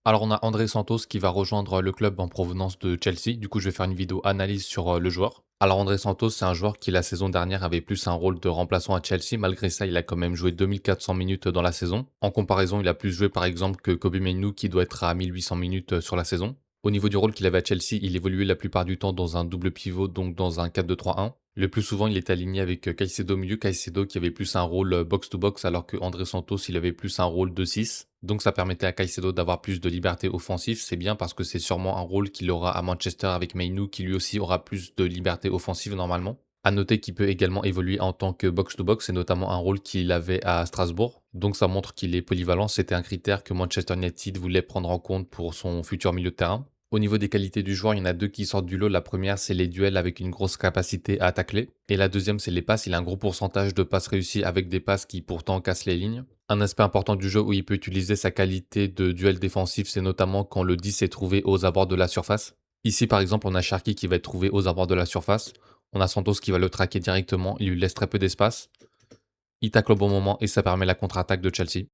Alors on a André Santos qui va rejoindre le club en provenance de Chelsea. Du coup, je vais faire une vidéo analyse sur le joueur. Alors André Santos, c'est un joueur qui la saison dernière avait plus un rôle de remplaçant à Chelsea. Malgré ça, il a quand même joué 2400 minutes dans la saison. En comparaison, il a plus joué par exemple que Kobe Mainoo qui doit être à 1800 minutes sur la saison. Au niveau du rôle qu'il avait à Chelsea, il évoluait la plupart du temps dans un double pivot, donc dans un 4-2-3-1. Le plus souvent, il est aligné avec Caicedo au milieu. Caicedo qui avait plus un rôle box-to-box, alors que André Santos, il avait plus un rôle de 6. Donc ça permettait à Caicedo d'avoir plus de liberté offensive. C'est bien parce que c'est sûrement un rôle qu'il aura à Manchester avec Mainoo, qui lui aussi aura plus de liberté offensive normalement. À noter qu'il peut également évoluer en tant que box-to-box, c'est notamment un rôle qu'il avait à Strasbourg. Donc ça montre qu'il est polyvalent. C'était un critère que Manchester United voulait prendre en compte pour son futur milieu de terrain. Au niveau des qualités du joueur, il y en a deux qui sortent du lot. La première, c'est les duels avec une grosse capacité à tacler. Et la deuxième, c'est les passes. Il a un gros pourcentage de passes réussies avec des passes qui pourtant cassent les lignes. Un aspect important du jeu où il peut utiliser sa qualité de duel défensif, c'est notamment quand le 10 est trouvé aux abords de la surface. Ici, par exemple, on a Sharky qui va être trouvé aux abords de la surface. On a Santos qui va le traquer directement. Il lui laisse très peu d'espace. Il tacle au bon moment et ça permet la contre-attaque de Chelsea.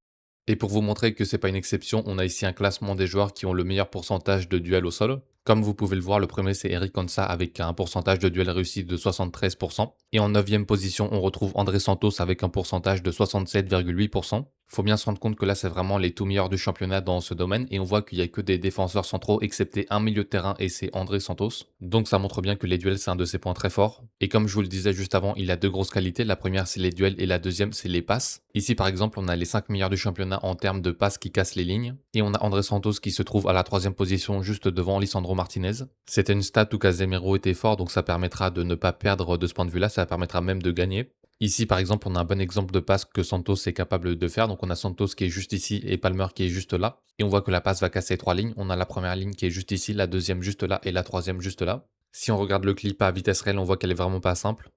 Et pour vous montrer que c'est pas une exception, on a ici un classement des joueurs qui ont le meilleur pourcentage de duels au sol. Comme vous pouvez le voir, le premier c'est Eric Konsa avec un pourcentage de duels réussis de 73%. Et en 9e position, on retrouve André Santos avec un pourcentage de 67,8%. Faut bien se rendre compte que là, c'est vraiment les tout meilleurs du championnat dans ce domaine. Et on voit qu'il n'y a que des défenseurs centraux, excepté un milieu de terrain, et c'est André Santos. Donc ça montre bien que les duels, c'est un de ses points très forts. Et comme je vous le disais juste avant, il a deux grosses qualités. La première, c'est les duels, et la deuxième, c'est les passes. Ici, par exemple, on a les 5 meilleurs du championnat en termes de passes qui cassent les lignes. Et on a André Santos qui se trouve à la 3e position, juste devant Lisandro Martinez. C'était une stat où Casemiro était fort, donc ça permettra de ne pas perdre de ce point de vue-là. Ça permettra même de gagner. Ici, par exemple, on a un bon exemple de passe que Santos est capable de faire. Donc, on a Santos qui est juste ici et Palmer qui est juste là. Et on voit que la passe va casser 3 lignes. On a la première ligne qui est juste ici, la deuxième juste là et la troisième juste là. Si on regarde le clip à vitesse réelle, on voit qu'elle est vraiment pas simple.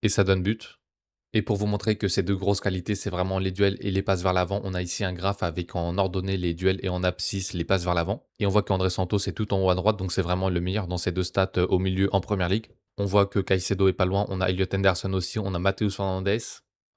Et ça donne but. Et pour vous montrer que ces deux grosses qualités, c'est vraiment les duels et les passes vers l'avant, on a ici un graphe avec en ordonnée les duels et en abscisse les passes vers l'avant. Et on voit qu'André Santos est tout en haut à droite, donc c'est vraiment le meilleur dans ces deux stats au milieu en première ligue. On voit que Caicedo est pas loin, on a Elliot Henderson aussi, on a Matheus Fernandes.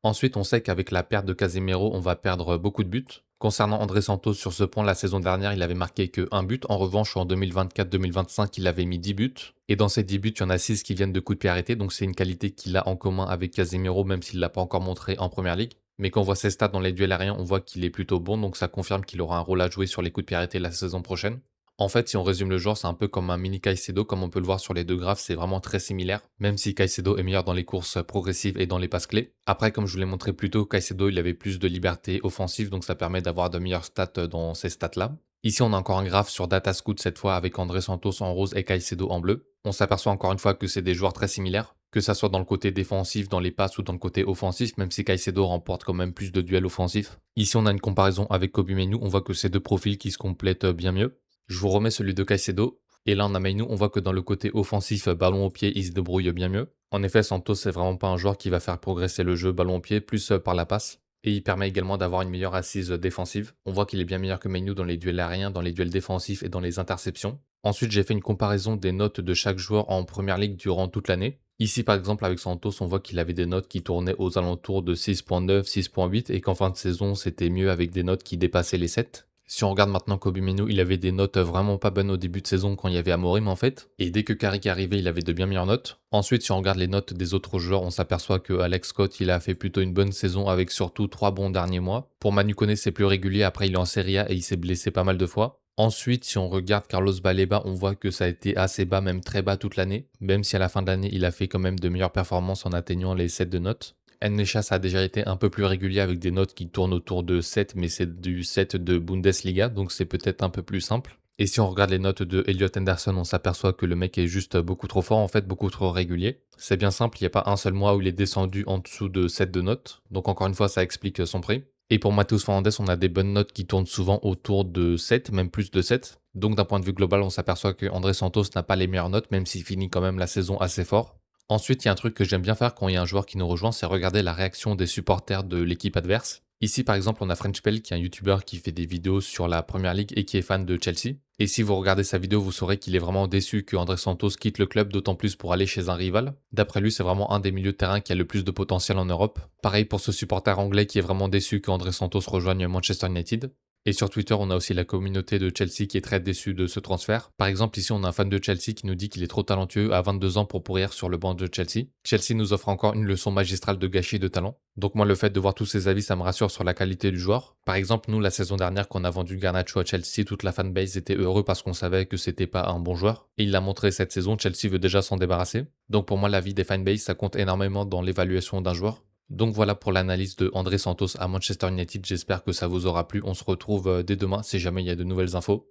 Ensuite, on sait qu'avec la perte de Casemiro, on va perdre beaucoup de buts. Concernant André Santos, sur ce point, la saison dernière, il avait marqué que un but. En revanche, en 2024-2025, il avait mis 10 buts. Et dans ces 10 buts, il y en a 6 qui viennent de coups de pied arrêtés. Donc c'est une qualité qu'il a en commun avec Casemiro, même s'il ne l'a pas encore montré en première ligue. Mais quand on voit ses stats dans les duels aériens, on voit qu'il est plutôt bon. Donc ça confirme qu'il aura un rôle à jouer sur les coups de pied arrêtés la saison prochaine. En fait, si on résume le joueur, c'est un peu comme un mini Caicedo, comme on peut le voir sur les deux graphes, c'est vraiment très similaire, même si Caicedo est meilleur dans les courses progressives et dans les passes clés. Après, comme je vous l'ai montré plus tôt, Caicedo, il avait plus de liberté offensive, donc ça permet d'avoir de meilleures stats dans ces stats-là. Ici, on a encore un graphe sur Datascout, cette fois avec André Santos en rose et Caicedo en bleu. On s'aperçoit encore une fois que c'est des joueurs très similaires, que ça soit dans le côté défensif, dans les passes ou dans le côté offensif, même si Caicedo remporte quand même plus de duels offensifs. Ici, on a une comparaison avec Kobe Mainoo, on voit que c'est deux profils qui se complètent bien mieux. Je vous remets celui de Caicedo. Et là, en Mainoo, on voit que dans le côté offensif, ballon au pied, il se débrouille bien mieux. En effet, Santos, c'est vraiment pas un joueur qui va faire progresser le jeu ballon au pied, plus par la passe. Et il permet également d'avoir une meilleure assise défensive. On voit qu'il est bien meilleur que Mainoo dans les duels aériens, dans les duels défensifs et dans les interceptions. Ensuite, j'ai fait une comparaison des notes de chaque joueur en première ligue durant toute l'année. Ici, par exemple, avec Santos, on voit qu'il avait des notes qui tournaient aux alentours de 6.9, 6.8 et qu'en fin de saison, c'était mieux avec des notes qui dépassaient les 7. Si on regarde maintenant Kobe Mainoo, il avait des notes vraiment pas bonnes au début de saison quand il y avait Amorim en fait. Et dès que Carrick est arrivé, il avait de bien meilleures notes. Ensuite, si on regarde les notes des autres joueurs, on s'aperçoit que Alex Scott, il a fait plutôt une bonne saison avec surtout 3 bons derniers mois. Pour Manu Koné, c'est plus régulier. Après, il est en Serie A et il s'est blessé pas mal de fois. Ensuite, si on regarde Carlos Baleba, on voit que ça a été assez bas, même très bas toute l'année. Même si à la fin de l'année, il a fait quand même de meilleures performances en atteignant les 7 de notes. Nmecha, a déjà été un peu plus régulier avec des notes qui tournent autour de 7, mais c'est du 7 de Bundesliga, donc c'est peut-être un peu plus simple. Et si on regarde les notes de Elliot Henderson, on s'aperçoit que le mec est juste beaucoup trop fort, en fait, beaucoup trop régulier. C'est bien simple, il n'y a pas un seul mois où il est descendu en dessous de 7 de notes, donc encore une fois, ça explique son prix. Et pour Matheus Fernandes, on a des bonnes notes qui tournent souvent autour de 7, même plus de 7. Donc d'un point de vue global, on s'aperçoit que André Santos n'a pas les meilleures notes, même s'il finit quand même la saison assez fort. Ensuite, il y a un truc que j'aime bien faire quand il y a un joueur qui nous rejoint, c'est regarder la réaction des supporters de l'équipe adverse. Ici, par exemple, on a Frenchpel, qui est un YouTuber qui fait des vidéos sur la Première Ligue et qui est fan de Chelsea. Et si vous regardez sa vidéo, vous saurez qu'il est vraiment déçu que André Santos quitte le club, d'autant plus pour aller chez un rival. D'après lui, c'est vraiment un des milieux de terrain qui a le plus de potentiel en Europe. Pareil pour ce supporter anglais qui est vraiment déçu que André Santos rejoigne Manchester United. Et sur Twitter, on a aussi la communauté de Chelsea qui est très déçue de ce transfert. Par exemple, ici, on a un fan de Chelsea qui nous dit qu'il est trop talentueux à 22 ans pour pourrir sur le banc de Chelsea. Chelsea nous offre encore une leçon magistrale de gâchis de talent. Donc moi, le fait de voir tous ces avis, ça me rassure sur la qualité du joueur. Par exemple, nous, la saison dernière, quand on a vendu Garnacho à Chelsea, toute la fanbase était heureux parce qu'on savait que c'était pas un bon joueur. Et il l'a montré cette saison, Chelsea veut déjà s'en débarrasser. Donc pour moi, l'avis des fanbase, ça compte énormément dans l'évaluation d'un joueur. Donc voilà pour l'analyse de André Santos à Manchester United. J'espère que ça vous aura plu. On se retrouve dès demain si jamais il y a de nouvelles infos.